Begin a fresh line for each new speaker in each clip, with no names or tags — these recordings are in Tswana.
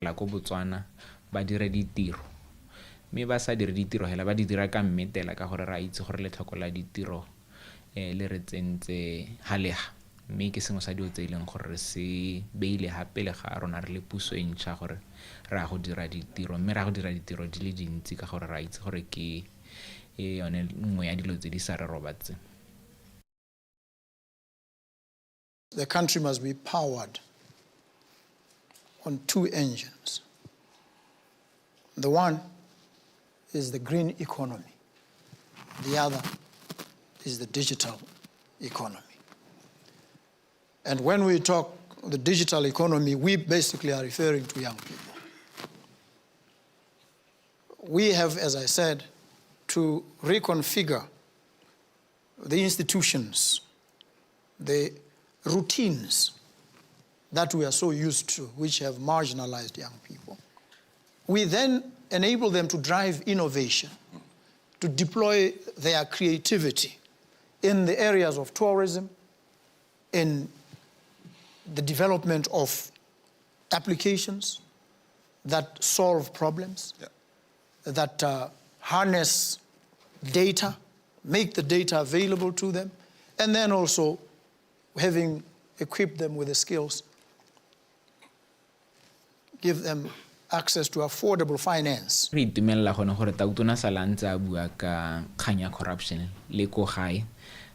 la ko Botswana ba dire ditiro mme ba sa dire ditiro hela ba di dira ka mmetela ka gore ra itse gore letlhoko la ditiro le re tsentse halega mme ke sengwe sa dio tse ileng gore se beile hape le ga rona re le puso e ntšha gore ra go dira ditiro mme ra go dira ditiro di le dintsi ka gore ra itse gore ke yone nngwe ya dilo tse di sa re robatseng.
The country must be powered on two engines. The one is the green economy. The other is the digital economy. And when we talk the digital economy, we basically are referring to young people. We have, as I said, to reconfigure the institutions, the routines that we are so used to, which have marginalized young people. We then enable them to drive innovation, to deploy their creativity in the areas of tourism, in the development of applications that solve problems, that harness data, make the data available to them, and then also having equipped them with the skills, give them access to affordable finance.
Re itumella gone gore tautona sala ntse a bua ka kganya corruption le ko gae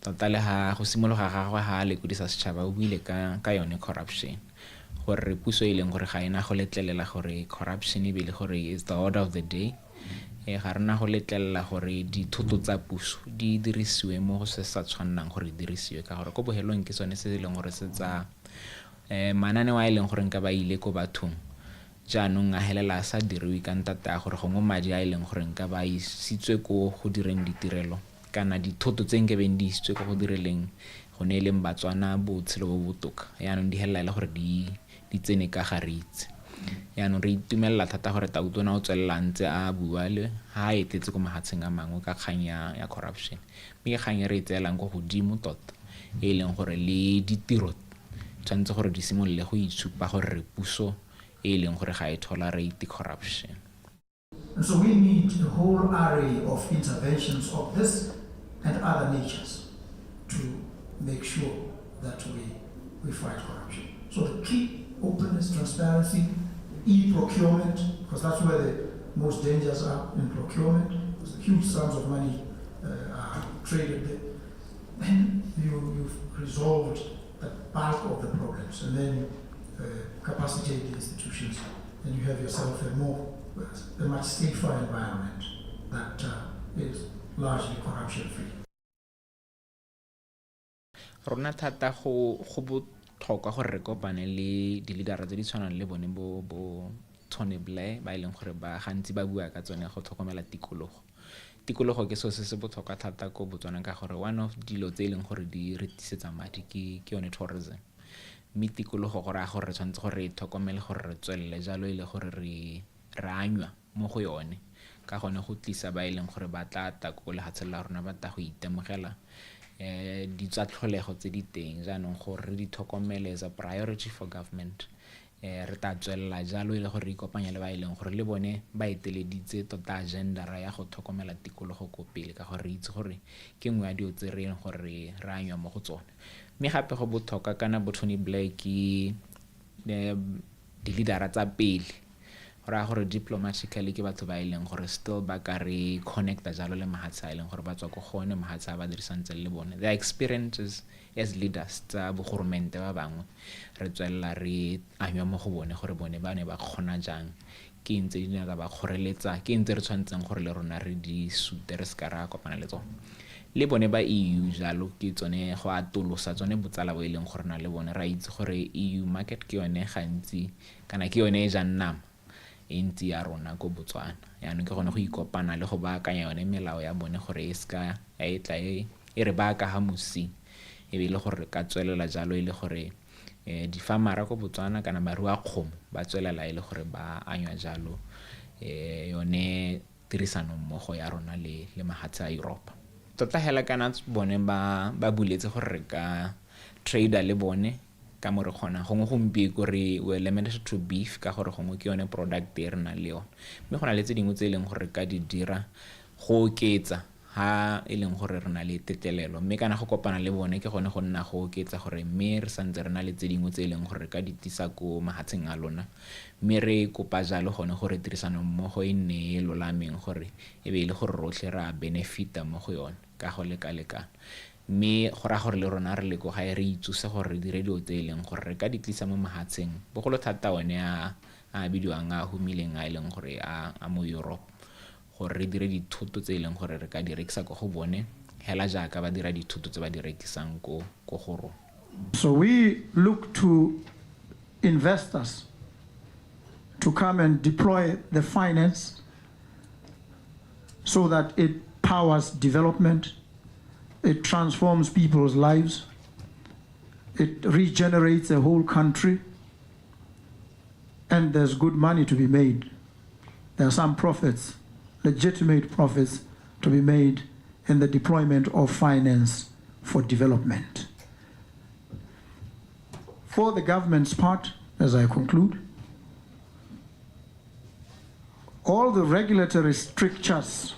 tota le ha go simologa gagwe ha le kodisa setšhaba o buile ka yone corruption gore puso e leng gore ga ena go letlelela gore corruption e bile gore is the order of the day ga rena go letlelela gore dithoto tsa puso di dirisiwe mo go se sa tshwannang gore dirisiwe ka gore go bohelong ke sone se leng gore se tsa mananeo a leng gore nka ba ile ko bathong jaanong a helela sa diriwe ka ntata gore gongwe madi a leng gore nka ba isitswe ko go direng ditirelo kana dithoto tse nke beng di isitswe ko go direleng go ne leng Botswana botshelo bo botoka yaanong di helela gore di tsene ka garitse yaanong re itumella thata gore tautona o tswelela ntse a bua le ha etetse ko mahatsheng a mangwe ka kganya ya corruption mme kganya re tseelang go godimo tota e leng gore le ditiro tshwantse gore di simololle go itshupa gore re puso e leng gore ga e tolerate corruption.
And so we need a whole array of interventions of this and other natures to make sure that we fight corruption. So the key, openness, transparency, e-procurement, because that's where the most dangers are in procurement, because the huge sums of money are traded there. Then you've resolved the bulk of the problems, and then you capacitate the institutions, and you have yourself a much safer environment that is largely corruption-free.
Rona thata go botlhokwa gore re kopane le di-leader tse di tshwanang le bone bo Tshwane ba ileng gore ba gantsi ba bua ka tsone go tlhokomela tikologo ke so se botlhokwa thata ko Botswana ka gore one of dilo tse ileng gore di re tisetsa madi ke yone tourism mme tikologo gore a gore tshwantse gore re tlhokomele gore re tswelele jalo ile gore re anywa mo go yone ka gone go tlisa ba ileng gore ba tla ta ko lehatshe la rona ba ta go itemogela di tsa tlholego tse di teng jaanong gore re di tlhokomele as a priority for government re ta tswelela jalo ile gore re ikopanya le ba ileng gore le bone ba eteleditse tota agenda ra ya go tlhokomela tikologo ko pele ka gore re itse gore ke nngwe ya dio tse re eng gore re anywa mo go tsone mme gape go botlhokwa kana Tony Black ke di-leader tsa pele ra gore diplomatically ke batho ba ileng gore still ba ka re connecta jalo le mahatshe a ileng gore ba tswa go gone mahatshe a ba dirisang tse le bone their experiences as leaders tsa bogoromente ba bangwe re tswelela re anywa mo go bone gore bone ba ne ba kgona jang ke ntse di naka ba kgoreletsa ke ntse re tshwantseng gore le rona re di sute re ska ra kopana le tsone le bone ba EU jalo ke tsone go atolosa tsone botsala bo ileng gore na le bone ra itse gore EU market ke yone gantsi kana ke yone e jang nama ntsi ya rona go Botswana yaanong ke gone go ikopana le go baakanya yone melao ya bone gore e ska e tla e re baaka ha musi e be le gore ka tswelela jalo ile gore di famara go Botswana kana marua kgomo ba tswelela ile gore ba anywa jalo yone tirisano mmogo ya rona le mahatshe a Europe tota hela kana bone ba buletse gore re ka trader le bone ka mo re kgona gongwe gompieko re we limited to beef ka gore gongwe ke yone product e re nang le yone mme go na le tse dingwe tse e leng gore ka di dira go oketsa ha e leng gore re na le tetelelo mme kana go kopana le bone ke gone go nna go oketsa gore mme re santse re na le tse dingwe tse e leng gore ka di tisa ko mahatsheng a lona mme re kopa jalo gone gore tirisano mmogo e nne e lolameng gore e be e le gore rotlhe ra benefita mo go yone ka go lekalekana mme go ra gore le rona re le go ga re itse gore re dire dilo tse e leng gore re ka di tlisa mo mahatsheng bogolo thata one a bidiwang a humileng a e leng gore a mo Europe gore re dire dithoto tse e leng gore re ka di rekisa go bone hela jaaka ba dira dithoto tse ba di rekisang go rona.
So we look to investors to come and deploy the finance so that it powers development, it transforms people's lives, it regenerates a whole country, and there's good money to be made. There are some profits, legitimate profits to be made in the deployment of finance for development. For the government's part, as I conclude, all the regulatory strictures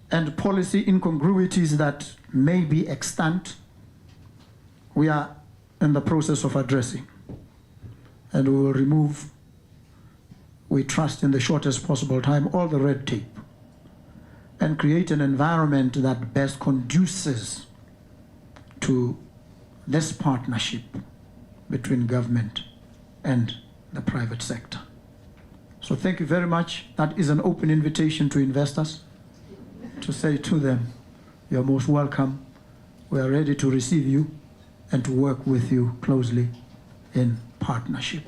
and policy incongruities that may be extant, we are in the process of addressing. And we will remove, we trust in the shortest possible time, all the red tape and create an environment that best conduces to this partnership between government and the private sector. So thank you very much. That is an open invitation to investors to say to them, you're most welcome. We are ready to receive you and to work with you closely in partnership.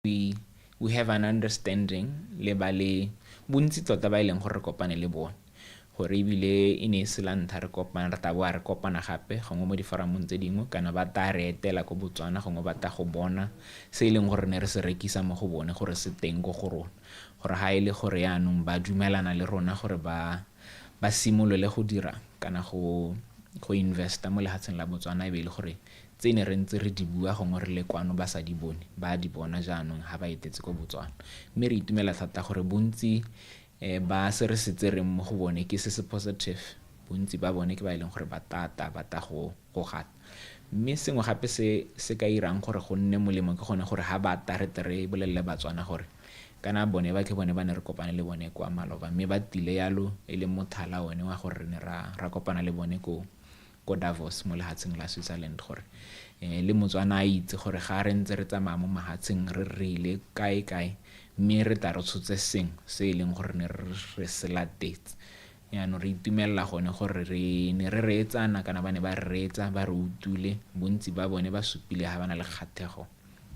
We have an understanding le ba le bontsi tota ba ileng gore re kopane le bone gore ebile e ne se la ntlha re kopana re tabo a re kopana gape gongwe mo diforamong tse dingwe kana ba ta re etela ko Botswana gongwe ba ta go bona se e leng gore ne re se rekisa mo go bone gore se teng go rona gore ha e le gore yaanong ba dumelana le rona gore ba simolole go dira kana go investa mo lehatsheng la Botswana e be le gore tse ne re ntse re di bua gongwe re le kwano ba sa di bone ba di bona jaanong ha ba etetse go Botswana mme re itumela thata gore bontsi ba se re setse re mo go bone ke se positive bontsi ba bone ke ba ileng gore ba ta go gata mme sengwe gape se ka irang gore go nne molemo ke gone gore ha ba ta re bolelle Batswana gore kana bone ba ke bone ba ne re kopana le bone kwa Maloba mme ba tile yalo e le mothala one wa gore re ne ra kopana le bone ko Davos mo lehatsheng la Switzerland gore le Motswana a itse gore ga re ntse re tsamaya mo mahatsheng re rile kae mme re ta re tshotse seng se e leng gore ne re se latetse yaanong re itumella gone gore re ne re reetsana kana ba ne ba reetsa ba re utule bontsi ba bone ba supile ha bana le kgathego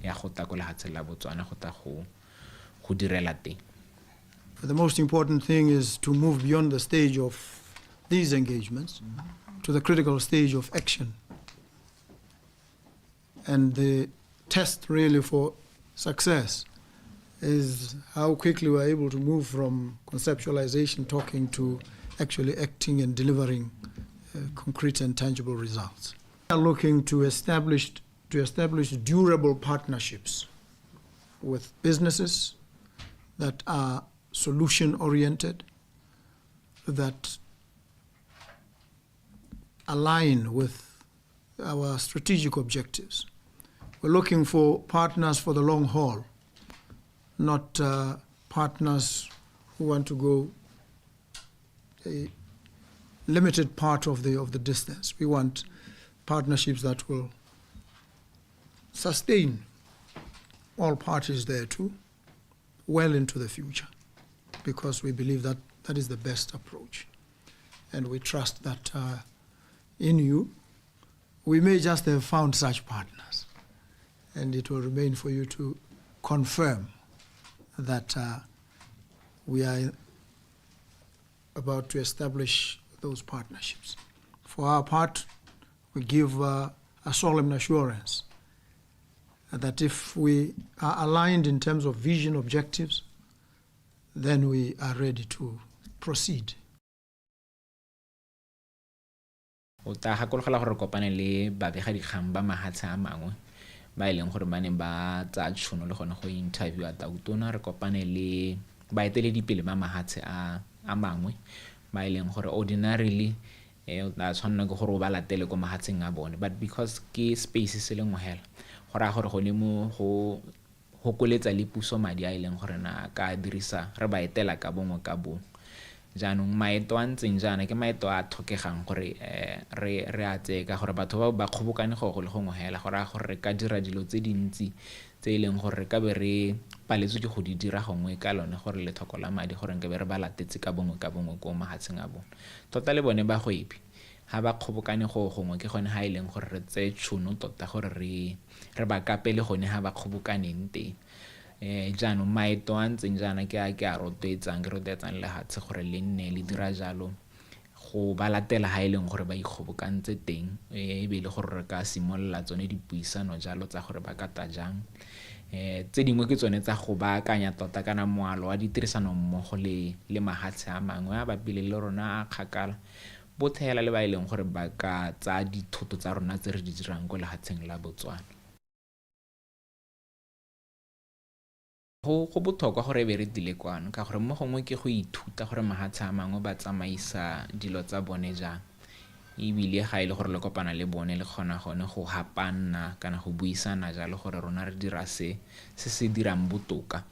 ya go ta ko lehatsheng la Botswana go ta go direla teng.
The most important thing is to move beyond the stage of these engagements to the critical stage of action. And the test really for success is how quickly we're able to move from conceptualization, talking, to actually acting and delivering concrete and tangible results. We are looking to establish durable partnerships with businesses that are solution-oriented, that align with our strategic objectives. We're looking for partners for the long haul, not partners who want to go a limited part of the distance. We want partnerships that will sustain all parties there too, well into the future, because we believe that that is the best approach. And we trust that in you, we may just have found such partners, and it will remain for you to confirm that we are about to establish those partnerships. For our part, we give a solemn assurance that if we are aligned in terms of vision objectives, then we are ready to proceed.
o ta gakologelwa gore kopane le babegadikgang ba mahatshe a mangwe ba e leng gore ba ne ba tsaya tšhono le gone go interviewa tautona. Re kopane le baeteledipele ba mahatshe a mangwe ba e leng gore ordinarily o tla tshwanela ke gore o ba latele ko mahatsheng a bone, but because ke space se lengwe hela go raya gore gone mo go koletsa le puso madi a e leng gore na ka dirisa re ba etela ka bongwe ka bongwe. Jaanong maeto a ntseng jaana ke maeto a tlhokegang gore re a tseye ka gore batho ba kgobokane go le gongwe hela go raya gore re ka dira dilo tse dintsi tse e leng gore re ka be re paletswe ke go di dira gongwe ka lone gore le tlhoko la madi gore nke be re ba latetse ka bongwe ko mahatsheng a bone. Tota le bone ba goepi ha ba kgobokane go gongwe ke gone ha e leng gore re tseye tšhono tota gore re ba kapele gone ha ba kgobokaneng teng. Jaanong maeto a ntseng jaana ke a rotloetsang lehatshe gore le nne le dira jalo go ba latela ha e leng gore ba ikgobokantse teng, ebile gore re ka simolola tsone dipuisano jalo tsa gore ba kata jang. Tse dingwe ke tsone tsa go baakanya tota kana moalo wa ditirisano mmogo le mahatshe a mangwe a bapile le rona a kgakala bothela le ba e leng gore ba ka tsaya dithoto tsa rona tse re di dirang ko lehatsheng la Botswana. Go botlhokwa gore be re dile kwano ka gore mo gongwe ke go ithuta gore mahatshe a mangwe ba tsamaisa dilo tsa bone jang, ebile ga e le gore le kopana le bone le kgona gone go hapanna kana go buisana jalo gore rona re dira se dirang botoka.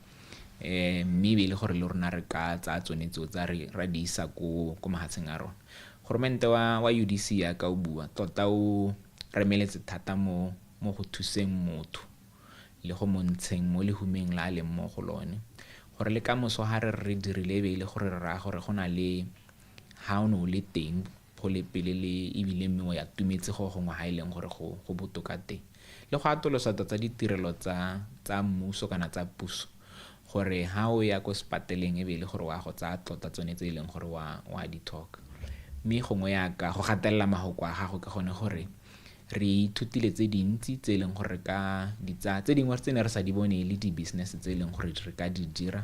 Mme ebile gore le rona re ka tsaya tsone tseo tsa ra di isa ko mahatsheng a rona. Goromente wa UDC ya ka o bua tota o remeletse thata mo go thuseng motho le go montsheng mo lehumeng la le mo go lone gore le ka moso ha re dirile be ile gore re ra gore go na le ha o no le teng go le pele le ebile mme ya tumetse go gongwe ha e leng gore go botoka teng le go atolosa tota ditirelo tsa mmuso kana tsa puso gore ha o ya ko spateleng e be ile gore wa go tsa tota tsone tse e leng gore wa di talk. Mme gongwe ya ka go gatelela mahoko a gago ke gone gore re ithutile tse dintsi tse e leng gore ka tse dingwe tse ne re sa di bone le di-business tse e leng gore re ka di dira,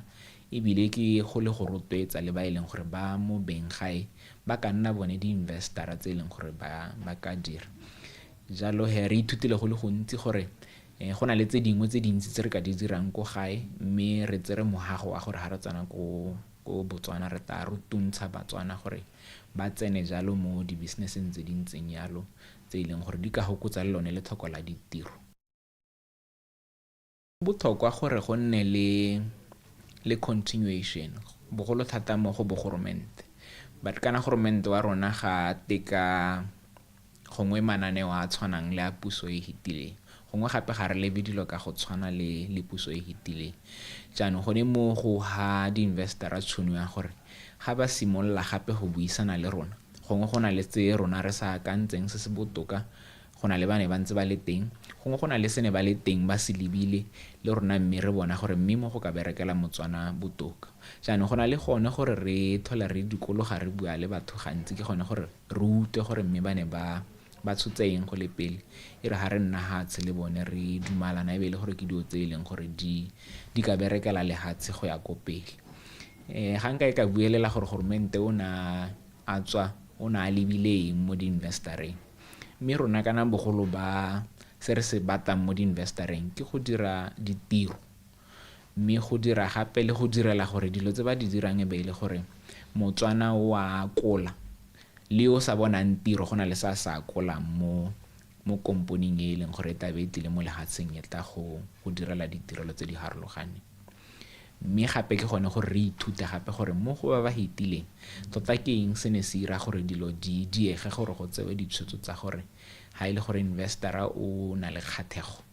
ebile ke go le go rotloetsa le ba e leng gore ba mo beng gae ba ka nna bone di-investora tse e leng gore ba ka dira jalo. Re ithutile go le gontsi gore go na le tse dingwe tse dintsi tse re ka di dirang ko gae, mme re tsere mohago wa gore ha re tsana ko Botswana re tla rutuntsha Batswana gore ba tsene jalo mo di-businesseng tse dintseng yalo tse e leng gore di ka gokotsa le lone le tlhoko la ditiro. Botlhokwa gore go nne le continuation bogolo thata mo go bogoromente, but kana goromente wa rona ga teka gongwe mananeo a tshwanang le a puso e hitileng, gongwe gape ga re lebe dilo ka go tshwana le puso e hitileng. Jaanong gone mo go ha di-investora tšhono ya gore ga ba simolola gape go buisana le rona gongwe go na le tse rona re sa akantseng se botoka, go na le bane ba ntse ba le teng, gongwe go na le sene ba le teng ba se lebile le rona mme re bona gore mme mo go ka berekela Motswana botoka. Jaanong go na le gone gore re thola re dikologa re bua le batho gantsi ke gone gore re utlwe gore mme ba ne ba tshotseng go le pele e re ha re nna hatshe le bone re dumalana e be le gore ke dio tse e leng gore di ka berekela lehatshe go ya ko pele. Ga nka e ka buelela gore goromente o na a lebile mo di-investoreng, mme rona kana bogolo ba se re se batang mo di-investoreng ke go dira ditiro, mme go dira gape le go direla gore dilo tse ba di dirang e be le gore Motswana o a kola le o sa bonang tiro go na le sa kolang mo komponing e leng gore e tabe e tlile mo lehatsheng e tla go direla ditirelo tse di harologaneng. Mme gape ke gone gore re ithute gape gore mo go ba hitileng tota ke eng se ne se ira gore dilo di diege gore go tsewe ditshwetso tsa gore ha e le gore investora o na le kgathego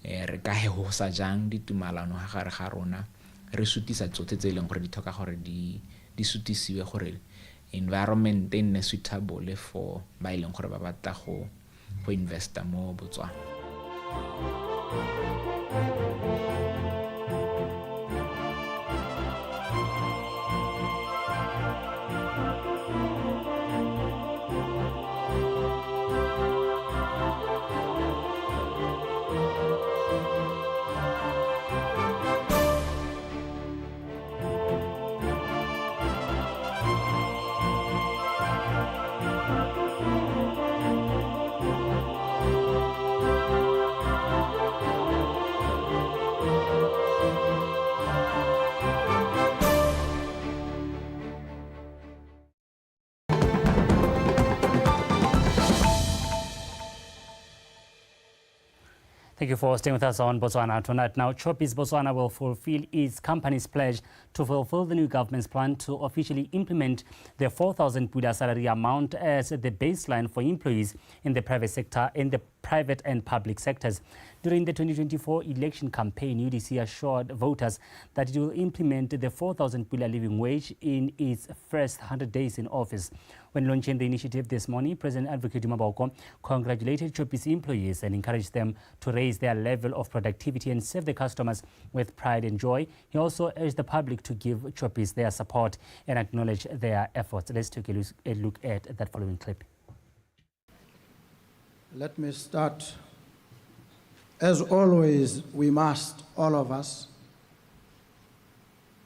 re ka hegosa jang ditumalano ga gare ga rona, re sutisa tsotlhe tse e leng gore di tlhoka gore di sutisiwe gore environment e nne suitable for ba e leng gore ba batla go investa mo Botswana.
Thank you for staying with us on Botswana tonight. Now, Choppies Botswana will fulfill its company's pledge to fulfill the new government's plan to officially implement the 4,000 Pula salary amount as the baseline for employees in the private sector, in the private and public sectors. During the 2024 election campaign, UDC assured voters that it will implement the 4,000 Pula living wage in its first 100 days in office. When launching the initiative this morning, President Advocate Duma Boko congratulated Choppies employees and encouraged them to raise their level of productivity and serve the customers with pride and joy. He also urged the public to give Choppies their support and acknowledge their efforts. Let's take a look at that following clip.
Let me start. As always, we must, all of us,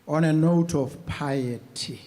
on a note of piety.